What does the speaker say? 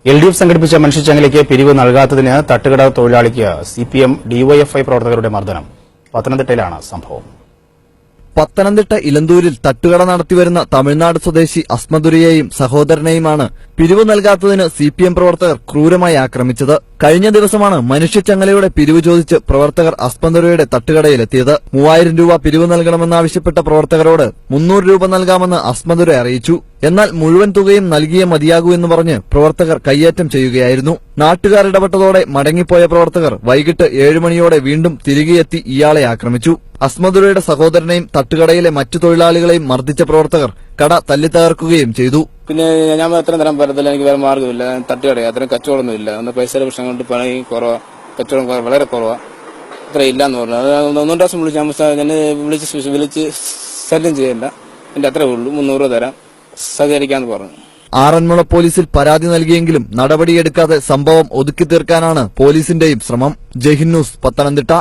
LDF സംഘടിപ്പിച്ച മനുഷ്യച്ചങ്ങലയ്ക്ക് പിരിവ് നൽകാത്തതിന് തട്ടുകട തൊഴിലാളിക്ക് CPM DYFI പ്രവർത്തകരുടെ മർദ്ദനം. പത്തനംതിട്ടയിലാണ് സംഭവം. പത്തനംതിട്ട ഇലന്തൂരിൽ തട്ടുകട നടത്തിവരുന്ന തമിഴ്നാട് സ്വദേശി അസ്മദുരയെയും സഹോദരനെയുമാണ് പിരിവ് നൽകാത്തതിന് CPM പ്രവർത്തകർ ക്രൂരമായി ആക്രമിച്ചത്. കഴിഞ്ഞ ദിവസമാണ് മനുഷ്യച്ചങ്ങലയുടെ പിരിവ് ചോദിച്ച് പ്രവർത്തകർ അസ്മദുരയുടെ തട്ടുകടയിലെത്തിയത്. 3000 രൂപ പിരിവ് നൽകണമെന്നാവശ്യപ്പെട്ട പ്രവർത്തകരോട് 300 രൂപ നൽകാമെന്ന് അസ്മദുര അറിയിച്ചു. എന്നാൽ മുഴുവൻ തുകയും നൽകിയേ മതിയാകൂ എന്ന് പറഞ്ഞ് പ്രവർത്തകർ കയ്യേറ്റം ചെയ്യുകയായിരുന്നു. നാട്ടുകാർ ഇടപെട്ടതോടെ മടങ്ങിപ്പോയ പ്രവർത്തകർ വൈകിട്ട് 7 മണിയോടെ വീണ്ടും തിരികെയെത്തി ഇയാളെ ആക്രമിച്ചു. അസ്മദുരയുടെ സഹോദരനെയും തട്ടുകടയിലെ മറ്റു തൊഴിലാളികളെയും മർദ്ദിച്ച പ്രവർത്തകർ കട തല്ലിത്തകർക്കുകയും ചെയ്തു. പിന്നെ ഞാൻ അത്രയും തരാൻ പറ്റത്തില്ല, എനിക്ക് വേറെ മാർഗ്ഗമില്ല. തട്ടുകട അത്രയും കച്ചവടമൊന്നുമില്ല, അന്ന് പൈസയുടെ പ്രശ്നം കൊണ്ട് പണി കുറവാ, കച്ചവടം വളരെ കുറവാ, അത്ര ഇല്ലാന്ന് പറഞ്ഞു. അത് 1 പ്രാവശ്യം വിളിച്ച് ശല്യം ചെയ്യണ്ട, എന്റെ അത്രേ ഉള്ളൂ, 300 രൂപ തരാം, സഹകരിക്കാന്ന് പറഞ്ഞു. ആറന്മുള പോലീസിൽ പരാതി നൽകിയെങ്കിലും നടപടിയെടുക്കാതെ സംഭവം ഒതുക്കി തീർക്കാനാണ് പോലീസിന്റെയും ശ്രമം. ജയ്ഹിന്ദ് ന്യൂസ്, പത്തനംതിട്ട.